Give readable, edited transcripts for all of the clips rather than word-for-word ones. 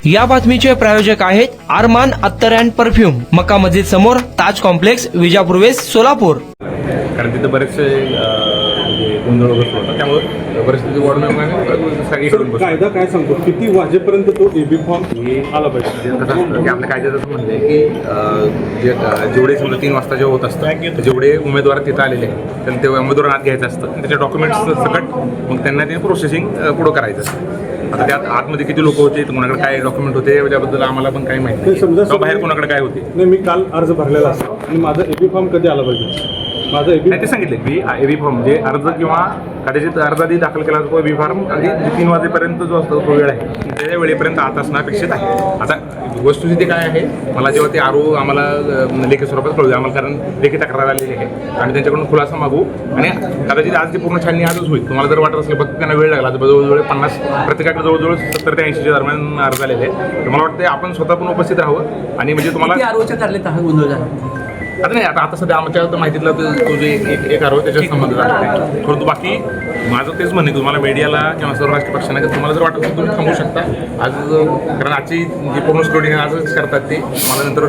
या बातमीचे प्रायोजक आहेत अरमान अत्तर अँड परफ्यूम, मक्का मस्जिद समोर, ताज कॉम्प्लेक्स, विजापूर वेस्ट, सोलापूर. कारण तिथं बरेचसे गोंधळ वगैरे होता, त्यामुळे परिस्थिती वाढवण्यामुळे कायदा काय सांगतो किती वाजेपर्यंत तो एबी फॉर्म आला पाहिजे? कसं असतं की आपल्या कायद्यात असं म्हणलं आहे की जेवढे समजा 3 वाजता जेव्हा होत असतं जेवढे उमेदवार तिथं आलेले आहेत त्यांना ते उमेदवार आत घ्यायचं असतं आणि त्याच्या डॉक्युमेंट्स सकट मग त्यांना ते प्रोसेसिंग पुढं करायचं असतं. आता त्यात आतमध्ये किती लोक होते, कोणाकडे काय डॉक्युमेंट होते याबद्दल आम्हाला पण काही माहिती नाही. समजा बाहेर कोणाकडे काय होते नाही, मी काल अर्ज भरलेला असतो आणि माझा एबी फॉर्म कधी आला पाहिजे? माझा एबी नाही ते सांगितले की एबी फॉर्म म्हणजे अर्ज किंवा कदाचित अर्ज आधी दाखल केला जातो एबी फॉर्म आधी 3 वाजेपर्यंत जो असतो तो वेळ आहे त्या वेळेपर्यंत आत असणं अपेक्षित आहे. आता वस्तुस्थिती काय आहे, मला जेव्हा ते आम्हाला लेखी स्वरूपात कळू आम्हाला, कारण लेखी तक्रार आलेली आहे आम्ही त्यांच्याकडून खुलासा मागू आणि कदाचित आज ती पूर्ण छाननी आजच होईल. तुम्हाला जर वाटत असेल फक्त त्यांना वेळ लागला तर जवळजवळ 50 प्रत्येकाकडे जवळजवळ 70 ते 80च्या दरम्यान अर्ज आलेले आहे. तर मला वाटतं आपण स्वतः पण उपस्थित राहावं आणि म्हणजे तुम्हाला आता नाही आता सध्या आमच्या माहितीतला तो जे एक आरोप त्याच्यात संबंधित आहे. परंतु बाकी माझं तेच म्हणणे तुम्हाला मीडियाला किंवा सर्व राष्ट्रीय पक्षांना तुम्हाला जर वाटत असेल तुम्ही थांबू शकता आज, कारण आजची जी पूर्ण स्टोरी आजच करतात ते मला नंतर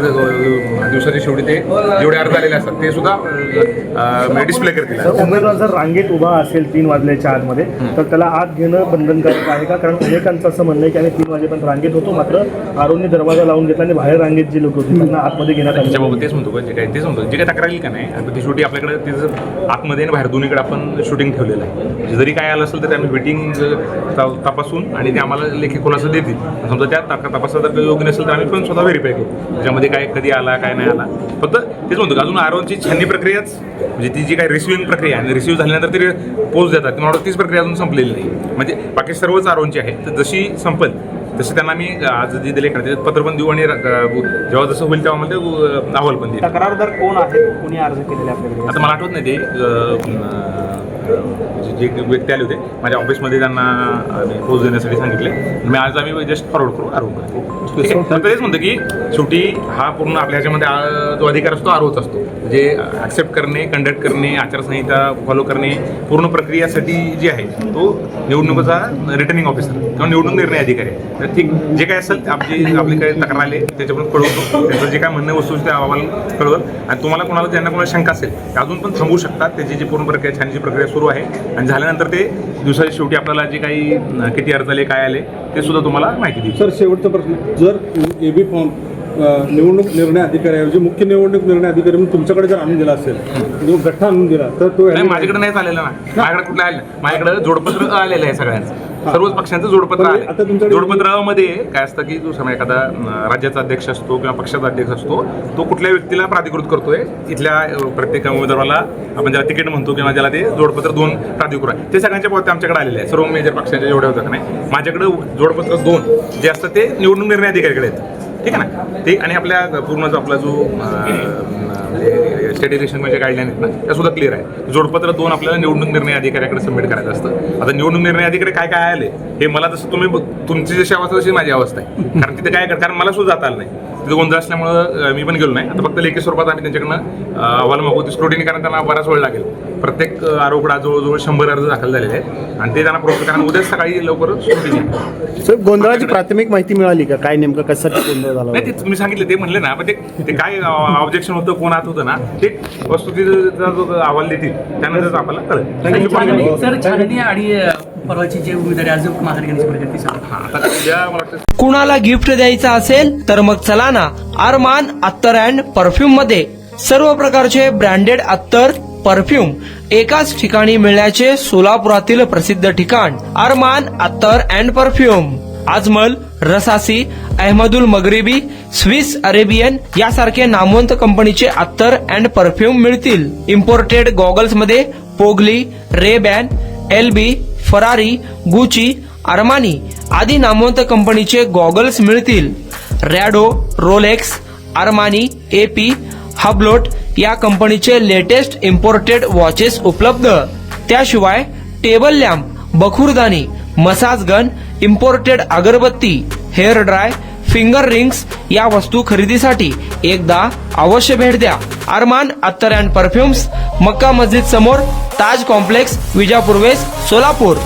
दिवसाच्या शेवटी ते जेवढे अर्ज आलेले असतात ते सुद्धा डिस्प्ले करतील. उमेदवार जर रांगेत उभा असेल 3 वाजल्याच्या आतमध्ये तर त्याला आत घेणं बंधनकारक आहे का? कारण अनेकांचं असं म्हणणं आहे की आम्ही 3 वाजेपर्यंत रांगेत होतो, मात्र आरोग्य दरवाजा लावून घेतला आणि बाहेर रांगेत जे लोक होते त्यांना आतमध्ये घेण्यात आले. त्याच्याबाबत तेच म्हणतो जे काय तेच म्हणतो जे काही तक्रार येईल का नाही आता ती शेवटी आपल्याकडे तिचं आतमध्ये आणि बाहेर दोन्हीकडे आपण शूटिंग ठेवलेलं आहे. जरी काय आलं असेल तर आम्ही वेटिंग तपासून आणि ते आम्हाला लेखी खुलासा देतील. समजा त्या तपासात जर योग्य नसेल तर आम्ही पण स्वतः व्हेरीफाय करू त्याच्यामध्ये काय कधी आला काय नाही आला. फक्त तेच म्हणतो अजून आरोची छाननी प्रक्रियाच म्हणजे ती जी काही रिसिव्हिंग प्रक्रिया आणि रिसिव्ह झाल्यानंतर ते पोस्ट देतात मला तीच प्रक्रिया अजून संपलेली नाही. म्हणजे बाकी सर्वच आरोची आहे तर जशी संपल तसे त्यांना मी आज जे दिले त्याच्यात पत्र पण देऊ आणि जेव्हा जसं होईल तेव्हा मला ते अहवाल पण देईल. तक्रारदार कोण आहे, कोणी अर्ज केलेले आपल्याकडे? आता मला आठवत नाही ते जे व्यक्ती आले होते माझ्या ऑफिसमध्ये त्यांना आम्ही पोच देण्यासाठी सांगितले. मी आज आम्ही जस्ट फॉरवर्ड करू आरोप. तर तेच म्हणतं की शेवटी हा पूर्ण आपल्या ह्याच्यामध्ये जो अधिकार असतो आरोच असतो जे ॲक्सेप्ट करणे, कंडक्ट करणे, आचारसंहिता फॉलो करणे पूर्ण प्रक्रियासाठी जे आहे तो निवडणुकीचा रिटर्निंग ऑफिसर किंवा निवडणूक निर्णय अधिकारी आहे. तर ठीक जे काय असेल आपली काही तक्रार आली त्याच्यापर्यंत कळवतो, त्यांचं जे काय म्हणणं वस्तू ते आम्हाला कळवल आणि तुम्हाला कोणाला ज्यांना कोणाला शंका असेल ते अजून पण थांबू शकतात. त्याची जी पूर्ण प्रक्रिया छानची प्रक्रिया सुरू आहे आणि झाल्यानंतर ते दिवसाच्या शेवटी आपल्याला जे काही किती अर्ज आले काय आले ते सुद्धा तुम्हाला माहिती देईल. सर शेवटचा प्रश्न, जर एबी फॉर्म निवडणूक निर्णय अधिकाऱ्याऐवजी मुख्य निवडणूक निर्णय अधिकारी म्हणून तुमच्याकडे जर आणून दिला असेल, जो गठ्ठा आणून दिला तर तो नाही माझ्याकडे नाही आलेला ना. माझ्याकडे कुठलं आलं माझ्याकडे जोडपत्र आलेलं आहे सगळ्यांचं, सर्वच पक्षांचं जोडपत्र आहे. जोडपत्रामध्ये काय असतं की जो समय एखादा राज्याचा अध्यक्ष असतो किंवा पक्षाचा अध्यक्ष असतो तो कुठल्या व्यक्तीला प्राधिकृत करतोय इथल्या प्रत्येक उमेदवाराला आपण ज्याला तिकीट म्हणतो किंवा ज्याला ते जोडपत्र 2 प्राधिकृत आहे ते सगळ्यांच्या बाबतीत आमच्याकडे आलेले आहे. सर्व मेजर पक्षांच्या जेवढे होतात नाही माझ्याकडे जोडपत्र 2 जे असतं ते निवडणूक निर्णय अधिकाऱ्याकडे आहेत. ठीक आहे ना ते आणि आपल्या पूर्ण जो आपला जो स्टेट इलेक्शन म्हणजे गाईडलाईन आहेत ना त्या सुद्धा क्लिअर आहे. जोडपत्र 2 आपल्याला निवडणूक निर्णय अधिकाऱ्याकडे सबमिट करायचं असतं. आता निवडणूक निर्णय अधिकारी काय काय आले हे मला जसं तुमची जशी अवस्था तशी माझी अवस्था आहे. कारण तिथे काय कारण मला सुद्धा जाता आलं नाही, तिथे गोंधळ असल्यामुळं मी पण गेलो नाही. आता फक्त लेखी स्वरूपात आम्ही त्यांच्याकडनं अहवाल मागू ती स्क्रुटिनी कारण त्यांना बराच वेळ लागेल. प्रत्येक आरोपडा जवळजवळ 100 अर्ज दाखल झालेले आहेत आणि ते त्यांना प्रोसेस कारण उद्याच सकाळी लवकर स्क्रुटिनी. सर गोंधळाची प्राथमिक माहिती मिळाली का? काय नेमकं कशासाठी गोंधळ झाला? नाही ते तुम्ही सांगितलं ते म्हणले ना पण ते काय ऑब्जेक्शन होतं कोण आत होतं ना ते वस्तुस्थितीचा जो अहवाल देतील त्यानंतर आपल्याला कळेल. सर छाननी आणि परवाची जे उमेदवारी अर्ज माघार घेण्याची प्रक्रिया आता उद्या मला वाटतं कुणाला गिफ्ट द्यायचं असेल तर मग चला ना अरमान अत्तर अँड परफ्यूम मध्ये. सर्व प्रकारचे ब्रँडेड अत्तर परफ्यूम एकाच ठिकाणी मिळण्याचे सोलापुरातील प्रसिद्ध ठिकाण Armaan Attar and perfume. Ajmal, Rasasi, Ahmed al Maghribi, Swiss Arabian यासारखे नामवंत कंपनीचे अत्तर अँड परफ्यूम मिळतील. इम्पोर्टेड गॉगल्स मध्ये पोगली, Ray Ban, LB, Ferrari, Gucci, Armani आदी नामवंत कंपनीचे गॉगल्स मिळतील. Rado, Rolex, Armani, AP, Hublot या कंपनीचे लेटेस्ट इम्पोर्टेड वॉचेस उपलब्ध. त्याशिवाय टेबल लॅम्प, बखुरदानी, मसाज गन, इम्पोर्टेड अगरबत्ती, हेअर ड्राय, फिंगर रिंग्स या वस्तू खरेदीसाठी एकदा अवश्य भेट द्या. अरमान अत्तर अँड परफ्यूम्स, मक्का मस्जिद समोर, ताज कॉम्प्लेक्स, विजापूर वेस्ट, सोलापूर.